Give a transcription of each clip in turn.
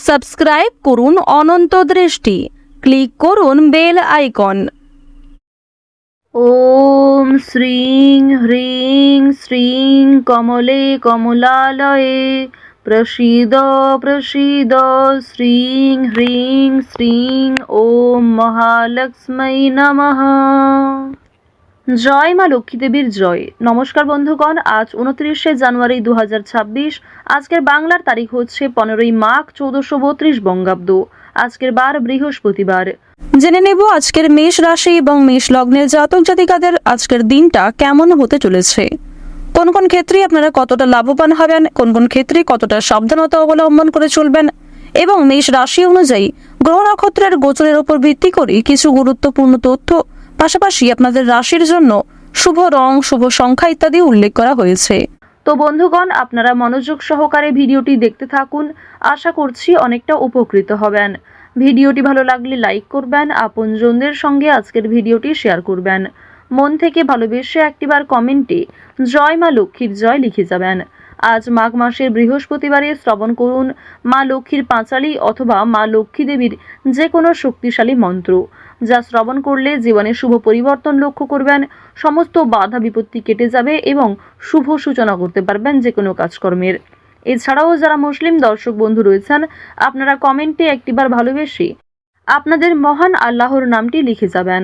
Subscribe করুন অনন্ত দৃষ্টি, click করুন বেল আইকন। ওম শ্রীং হ্রিং শ্রীং কমলে কমলালয়ে প্রসীদ প্রসীদ শ্রীং হ্রিং শ্রীং ওম মহালক্ষ্মী নমঃ। জয় মা লক্ষ্মী দেবীর জয়। নমস্কার বন্ধুগণ, আজ 29শে জানুয়ারি 2026। আজকের বাংলার তারিখ হচ্ছে 15ই মাঘ 1432 বঙ্গাব্দ। আজকের বার বৃহস্পতিবার। জেনে নেব আজকের মেষ রাশি এবং মেষ লগ্নের জাতক জাতিকাদের আজকের দিনটা কেমন হতে চলেছে। কোন কোন ক্ষেত্রে আপনারা কতটা লাভবান হবেন, কোন কোন ক্ষেত্রে কতটা সাবধানতা অবলম্বন করে চলবেন এবং মেষ রাশি অনুযায়ী গ্রহ নক্ষত্রের গোচরের উপর ভিত্তি করে কিছু গুরুত্বপূর্ণ তথ্য, পাশাপাশি আপনাদের রাশির জন্য শুভ রং, শুভ সংখ্যা ইত্যাদি উল্লেখ করা হয়েছে। তো বন্ধুগণ, আপনারা মনোযোগ সহকারে ভিডিওটি দেখতে থাকুন। আশা করছি অনেকটা উপকৃত হবেন। ভিডিওটি ভালো লাগলে লাইক করবেন, আপনজনদের সঙ্গে আজকের ভিডিওটি শেয়ার করবেন। মন থেকে ভালোবেসে একটিবার কমেন্টে জয় মা লক্ষ্মীর জয় লিখে যাবেন। আজ মাঘ মাসের বৃহস্পতিবারে শ্রবণ করুন মা লক্ষ্মীর পাঁচালী অথবা মা লক্ষ্মী দেবীর যে কোনো শক্তিশালী মন্ত্র, যা শ্রবণ করলে জীবনে শুভ পরিবর্তন লক্ষ্য করবেন। সমস্ত বাধা বিপত্তি কেটে যাবে এবং শুভ সূচনা করতে পারবেন যে কোনো কাজকর্মের। এছাড়াও যারা মুসলিম দর্শক বন্ধু রয়েছেন, আপনারা কমেন্টে একটিবার ভালোবেসে আপনাদের মহান আল্লাহর নামটি লিখে যাবেন।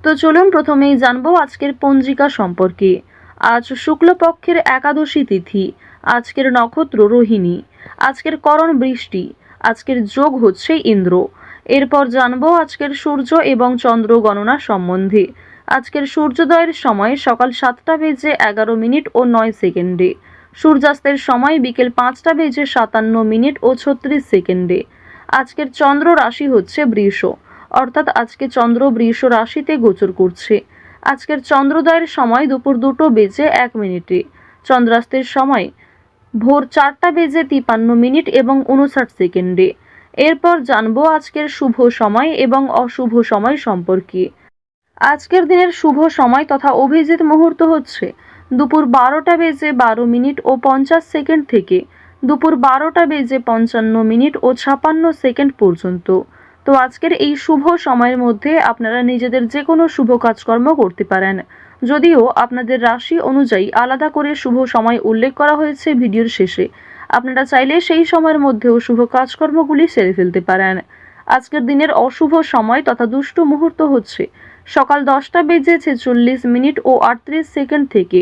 তো চলুন প্রথমেই জানবো আজকের পঞ্জিকা সম্পর্কে। আজ শুক্লপক্ষের একাদশী তিথি। আজকের নক্ষত্র রোহিণী। আজকের করণ বৃষ্টি। আজকের যোগ হচ্ছে ইন্দ্র। এরপর জানবো আজকের সূর্য এবং চন্দ্র গণনা সম্বন্ধে। আজকের সূর্যোদয়ের সময় সকাল 7টা বেজে 11 মিনিট ও 9 সেকেন্ডে। সূর্যাস্তের সময় বিকেল 5টা বেজে 57 মিনিট ও 36 সেকেন্ডে। আজকের চন্দ্র রাশি হচ্ছে বৃষ, অর্থাৎ আজকে চন্দ্র বৃষ রাশিতে গোচর করছে। আজকের চন্দ্রোদয়ের সময় দুপুর 2টো বেজে 1 মিনিটে। চন্দ্রাস্তের সময় ভোর 4টা বেজে 53 মিনিট এবং 59 সেকেন্ডে। এরপর জানবো আজকের শুভ সময় এবং অশুভ সময় সম্পর্কে। আজকের দিনের শুভ সময় তথা অভিজিৎ মুহূর্ত হচ্ছে দুপুর 12টা বেজে 12 মিনিট ও 50 সেকেন্ড থেকে দুপুর 12টা বেজে 55 মিনিট ও 56 সেকেন্ড পর্যন্ত। তো আজকের এই শুভ সময়ের মধ্যে আপনারা নিজেদের যে কোনো শুভ কাজকর্ম করতে পারেন, যদিও আপনাদের রাশি অনুযায়ী আলাদা করে শুভ সময় উল্লেখ করা হয়েছে ভিডিওর শেষে। আপনারা চাইলে সেই সময়ের মধ্যেও শুভ কাজকর্মগুলি সেরে ফেলতে পারেন। আজকের দিনের অশুভ সময় তথা দুষ্ট মুহূর্ত হচ্ছে সকাল 10টা বেজে 46 মিনিট ও 38 সেকেন্ড থেকে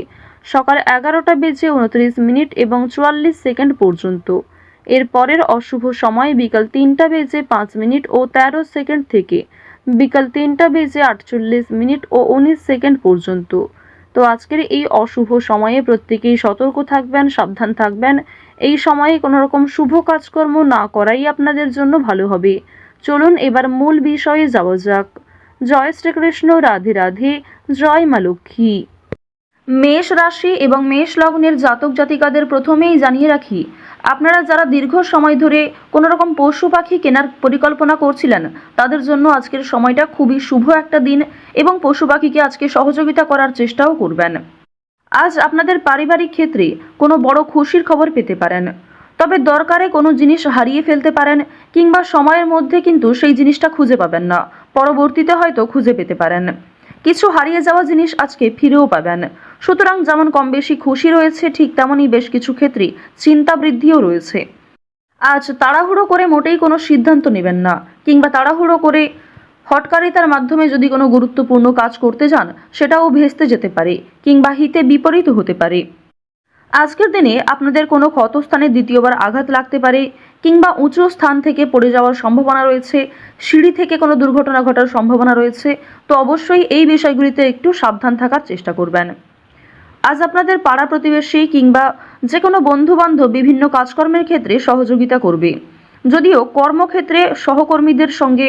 সকাল 11টা বেজে 29 মিনিট এবং 44 সেকেন্ড পর্যন্ত। এর পরের অশুভ সময় বিকাল 3টা বেজে 5 মিনিট ও 13 সেকেন্ড থেকে বিকাল 3টা বেজে 48 মিনিট ও 19 সেকেন্ড পর্যন্ত। তো আজকের এই অশুভ সময়ে প্রত্যেকেই সতর্ক থাকবেন, সাবধান থাকবেন। এই সময়ে কোনো রকম শুভ কাজকর্ম না করাই আপনাদের জন্য ভালো হবে। চলুন এবার মূল বিষয়ে যাওয়া যাক। জয় শ্রীকৃষ্ণ, রাধে রাধে, জয় মা লক্ষ্মী। মেষ রাশি এবং মেষ লগ্নের জাতক জাতিকাদের প্রথমেই জানিয়ে রাখি, আপনারা যারা দীর্ঘ সময় ধরে কোনো রকম পশু পাখি কেনার পরিকল্পনা করছিলেন, তাদের জন্য আজকের সময়টা খুবই শুভ একটা দিন এবং পশু পাখিকে আজকে সহযোগিতা করার চেষ্টাও করবেন। আজ আপনাদের পারিবারিক ক্ষেত্রে কোনো বড় খুশির খবর পেতে পারেন, তবে দরকারে কোনো জিনিস হারিয়ে ফেলতে পারেন কিংবা সময়ের মধ্যে কিন্তু সেই জিনিসটা খুঁজে পাবেন না, পরবর্তীতে হয়তো খুঁজে পেতে পারেন। কিছু হারিয়ে যাওয়া জিনিস আজকে ফিরেও পাবেন। সুতরাং যেমন কম বেশি খুশি রয়েছে, ঠিক তেমনই বেশ কিছু ক্ষেত্রে চিন্তা বৃদ্ধিও রয়েছে। আজ তাড়াহুড়ো করে মোটেই কোনো সিদ্ধান্ত নেবেন না, কিংবা তাড়াহুড়ো করে হঠকারিতার মাধ্যমে যদি কোনো গুরুত্বপূর্ণ কাজ করতে যান, সেটাও ভেস্তে যেতে পারে কিংবা হিতে বিপরীত হতে পারে। আজকের দিনে আপনাদের কোনো ক্ষতস্থানে দ্বিতীয়বার আঘাত লাগতে পারে কিংবা উঁচু স্থান থেকে পড়ে যাওয়ার সম্ভাবনা রয়েছে, সিঁড়ি থেকে কোনো দুর্ঘটনা ঘটার সম্ভাবনা রয়েছে। তো অবশ্যই এই বিষয়গুলিতে একটু সাবধান থাকার চেষ্টা করবেন। আজ আপনাদের পাড়া প্রতিবেশী কিংবা যে কোনো বন্ধুবান্ধব বিভিন্ন কাজকর্মের ক্ষেত্রে সহযোগিতা করবে, যদিও কর্মক্ষেত্রে সহকর্মীদের সঙ্গে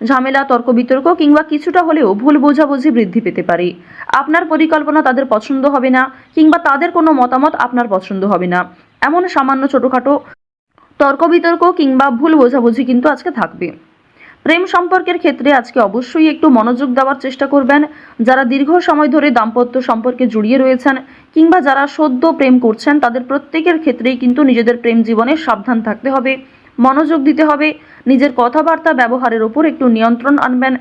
ঝামেলা, তর্ক বিতর্ক কিংবা কিছুটা হলেও ভুল বোঝাবুঝি বৃদ্ধি পেতে পারে। আপনার পরিকল্পনা তাদের পছন্দ হবে না কিংবা তাদের কোনো মতামত আপনার পছন্দ হবে না, এমন সামান্য ছোটোখাটো তর্ক বিতর্ক কিংবা ভুল বোঝাবুঝি কিন্তু আজকে থাকবে। প্রেম সম্পর্কের ক্ষেত্রে আজকে অবশ্যই একটু মনোযোগ দেওয়ার চেষ্টা করবেন। যারা দীর্ঘ সময় ধরে দাম্পত্য সম্পর্কে জড়িয়ে রয়েছেন কিংবা যারা সদ্য প্রেম করছেন, তাদের প্রত্যেকের ক্ষেত্রেই কিন্তু নিজেদের প্রেম জীবনে সাবধান থাকতে হবে। মনোযোগ দিতে হবে। নিজের কথাবার্তা ব্যবহারের ওপর একটু নিয়ন্ত্রণ আনবেন।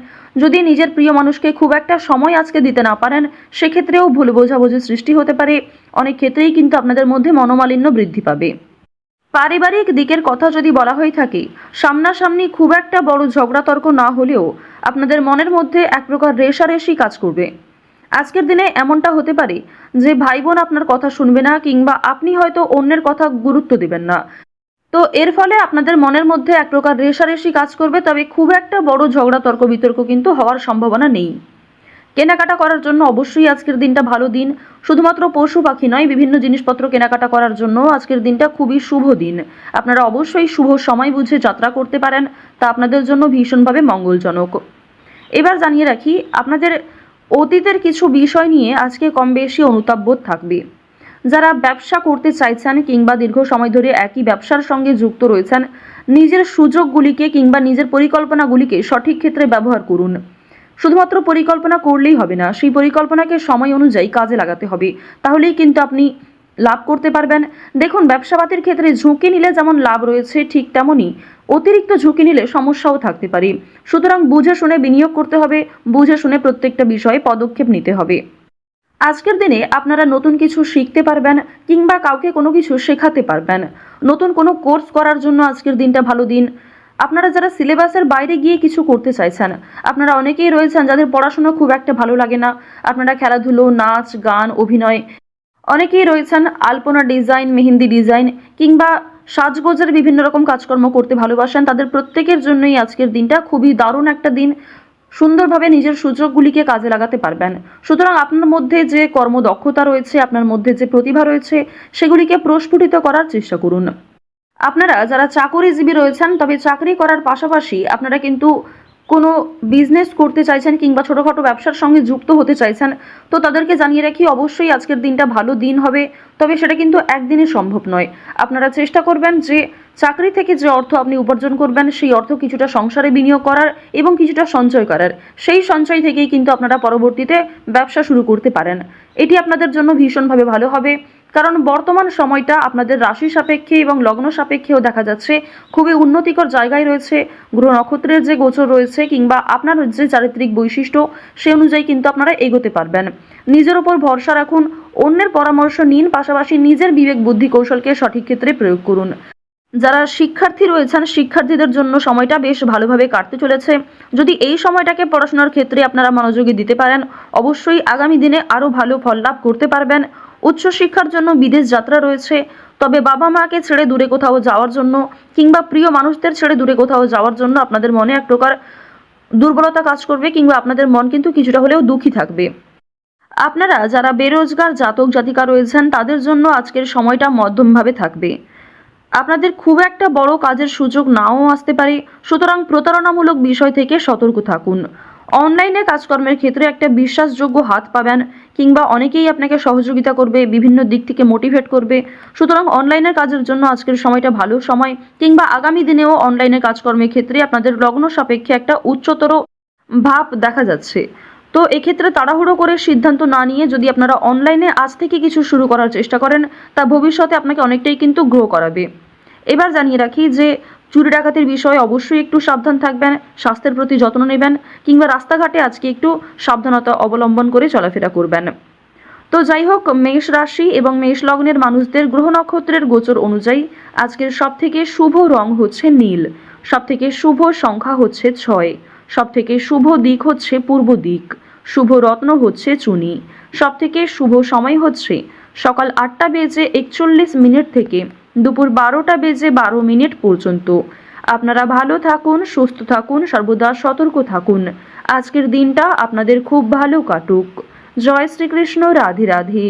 যদি নিজের প্রিয় মানুষকে খুব একটা সময় আজকে দিতে না পারেন, সেক্ষেত্রেও ভুল বোঝাবুঝির সৃষ্টি হতে পারে। অনেক ক্ষেত্রেই কিন্তু আপনাদের মধ্যে মনোমালিন্য বৃদ্ধি পাবে। পারিবারিক দিকের কথা যদি বলা হয়ে থাকে, সামনাসামনি খুব একটা বড় ঝগড়া তর্ক না হলেও আপনাদের মনের মধ্যে এক প্রকার রেষারেষি কাজ করবে। আজকের দিনে এমনটা হতে পারে যে ভাই বোন আপনার কথা শুনবে না, কিংবা আপনি হয়তো অন্যের কথা গুরুত্ব দিবেন না। তো এর ফলে আপনাদের মনের মধ্যে এক প্রকার রেষারেষি কাজ করবে, তবে খুব একটা বড় ঝগড়া তর্ক বিতর্ক কিন্তু হওয়ার সম্ভাবনা নেই। কেনাকাটা করার জন্য অবশ্যই আজকের দিনটা ভালো দিন। শুধুমাত্র পশু পাখি নয়, বিভিন্ন জিনিসপত্র কেনাকাটা করার জন্য আজকের দিনটা খুবই শুভ দিন। আপনারা অবশ্যই শুভ সময় বুঝে যাত্রা করতে পারেন, তা আপনাদের জন্য ভীষণভাবে মঙ্গলজনক। এবার জানিয়ে রাখি, আপনাদের অতীতের কিছু বিষয় নিয়ে আজকে কম বেশি অনুতাপবোধ থাকবে। যারা ব্যবসা করতে চাইছেন কিংবা দীর্ঘ সময় ধরে একই ব্যবসার সঙ্গে যুক্ত রয়েছেন, নিজের সুযোগগুলিকে কিংবা নিজের পরিকল্পনাগুলিকে সঠিক ক্ষেত্রে ব্যবহার করুন। শুধুমাত্র পরিকল্পনা করলেই হবে না, সেই পরিকল্পনাকে সময় অনুযায়ী কাজে লাগাতে হবে, তাহলেই কিন্তু আপনি লাভ করতে পারবেন। দেখুন, ব্যবসাপাতির ক্ষেত্রে ঝুঁকি নিলে যেমন লাভ রয়েছে, ঠিক তেমনই অতিরিক্ত ঝুঁকি নিলে সমস্যাও থাকতে পারে। সুতরাং বুঝে শুনে বিনিয়োগ করতে হবে, বুঝে শুনে প্রত্যেকটা বিষয়ে পদক্ষেপ নিতে হবে। আজকের দিনে আপনারা নতুন কিছু শিখতে পারবেন কিংবা কাউকে কোনো কিছু শেখাতে পারবেন। নতুন কোনো কোর্স করার জন্য আজকের দিনটা ভালো দিন। আপনারা যারা সিলেবাসের বাইরে গিয়ে কিছু করতে চাইছেন, আপনারা অনেকেই রয়েছেন যাদের পড়াশোনা খুব একটা ভালো লাগে না, আপনারা খেলাধুলো, নাচ, গান, অভিনয়, অনেকেই রয়েছেন আলপনা ডিজাইন, মেহেন্দি ডিজাইন কিংবা সাজগোজের বিভিন্ন রকম কাজকর্ম করতে ভালোবাসেন, তাদের প্রত্যেকের জন্যই আজকের দিনটা খুবই দারুণ একটা দিন। সুন্দরভাবে নিজের সুযোগগুলিকে কাজে লাগাতে পারবেন। সুতরাং আপনার মধ্যে যে কর্মদক্ষতা রয়েছে, আপনার মধ্যে যে প্রতিভা রয়েছে, সেগুলিকে প্রস্ফুটিত করার চেষ্টা করুন। আপনারা যারা চাকরিজীবী রয়েছেন, তবে চাকরি করার পাশাপাশি আপনারা কিন্তু কোনো বিজনেস করতে চাইছেন কিংবা ছোটোখাটো ব্যবসার সঙ্গে যুক্ত হতে চাইছেন, তো তাদেরকে জানিয়ে রাখি অবশ্যই আজকের দিনটা ভালো দিন হবে। তবে সেটা কিন্তু একদিনে সম্ভব নয়। আপনারা চেষ্টা করবেন যে চাকরি থেকে যে অর্থ আপনি উপার্জন করবেন, সেই অর্থ কিছুটা সংসারে বিনিয়োগ করার এবং কিছুটা সঞ্চয় করার। সেই সঞ্চয় থেকেই কিন্তু আপনারা পরবর্তীতে ব্যবসা শুরু করতে পারেন। এটি আপনাদের জন্য ভীষণভাবে ভালো হবে, কারণ বর্তমান সময়টা আপনাদের রাশি সাপেক্ষে এবং লগ্ন সাপেক্ষেও দেখা যাচ্ছে খুবই উন্নতিকর জায়গায় রয়েছে। গ্রহ নক্ষত্রের যে গোচর রয়েছে কিংবা আপনার যে চারিত্রিক বৈশিষ্ট্য, সে অনুযায়ী কিন্তু আপনারা এগোতে পারবেন। নিজের ওপর ভরসা রাখুন, অন্যের পরামর্শ নিন, পাশাপাশি নিজের বিবেক বুদ্ধি কৌশলকে সঠিক ক্ষেত্রে প্রয়োগ করুন। যারা শিক্ষার্থী রয়েছেন, শিক্ষার্থীদের জন্য সময়টা বেশ ভালোভাবে কাটতে চলেছে। যদি এই সময়টাকে পড়াশোনার ক্ষেত্রে আপনারা মনোযোগী দিতে পারেন, অবশ্যই আগামী দিনে আরও ভালো ফল লাভ করতে পারবেন। উচ্চশিক্ষার জন্য বিদেশ যাত্রা রয়েছে, তবে বাবা মাকে ছেড়ে দূরে কোথাও যাওয়ার জন্য কিংবা প্রিয় মানুষদের ছেড়ে দূরে কোথাও যাওয়ার জন্য আপনাদের মনে এক প্রকার দুর্বলতা কাজ করবে, কিংবা আপনাদের মন কিন্তু কিছুটা হলেও দুঃখী থাকবে। আপনারা যারা বেরোজগার জাতক জাতিকা রয়েছেন, তাদের জন্য আজকের সময়টা মধ্যমভাবে থাকবে। আপনাদের খুব একটা বড় কাজের সুযোগ নাও আসতে পারে, সুতরাং প্রতারণামূলক বিষয় থেকে সতর্ক থাকুন। অনলাইনে কাজকর্মের ক্ষেত্রে একটা বিশ্বাসযোগ্য হাত পাবেন, কিংবা অনেকেই আপনাকে সহযোগিতা করবে, বিভিন্ন দিক থেকে মোটিভেট করবে। সুতরাং অনলাইনের কাজের জন্য আজকের সময়টা ভালো সময়, কিংবা আগামী দিনেও অনলাইনে কাজকর্মের ক্ষেত্রে আপনাদের লগ্ন সাপেক্ষে একটা উচ্চতর ভাব দেখা যাচ্ছে। তো এক্ষেত্রে তাড়াহুড়ো করে সিদ্ধান্ত না নিয়ে যদি আপনারা অনলাইনে আজ থেকে কিছু শুরু করার চেষ্টা করেন, তা ভবিষ্যতে আপনাকে অনেকটাই কিন্তু গ্রো করাবে। এবার জানিয়ে রাখি যে চুরি ডাকাতির বিষয়ে অবশ্যই একটু সাবধান থাকবেন, স্বাস্থ্যের প্রতি যত্ন নেবেন, কিংবা রাস্তাঘাটে আজকে একটু সাবধানতা অবলম্বন করে চলাফেরা করবেন। তো যাই হোক, মেষ রাশি এবং মেষ লগ্নের মানুষদের গ্রহ নক্ষত্রের গোচর অনুযায়ী আজকের সবথেকে শুভ রং হচ্ছে নীল, সবথেকে শুভ সংখ্যা হচ্ছে 6, সবথেকে শুভ দিক হচ্ছে পূর্ব দিক, শুভ রত্ন হচ্ছে চুনি, সবথেকে শুভ সময় হচ্ছে সকাল 8টা বেজে 41 মিনিট থেকে দুপুর 12টা বেজে 12 মিনিট পর্যন্ত। আপনারা ভালো থাকুন, সুস্থ থাকুন, সর্বদা সতর্ক থাকুন। আজকের দিনটা আপনাদের খুব ভালো কাটুক। জয় শ্রীকৃষ্ণ, রাধে রাধে।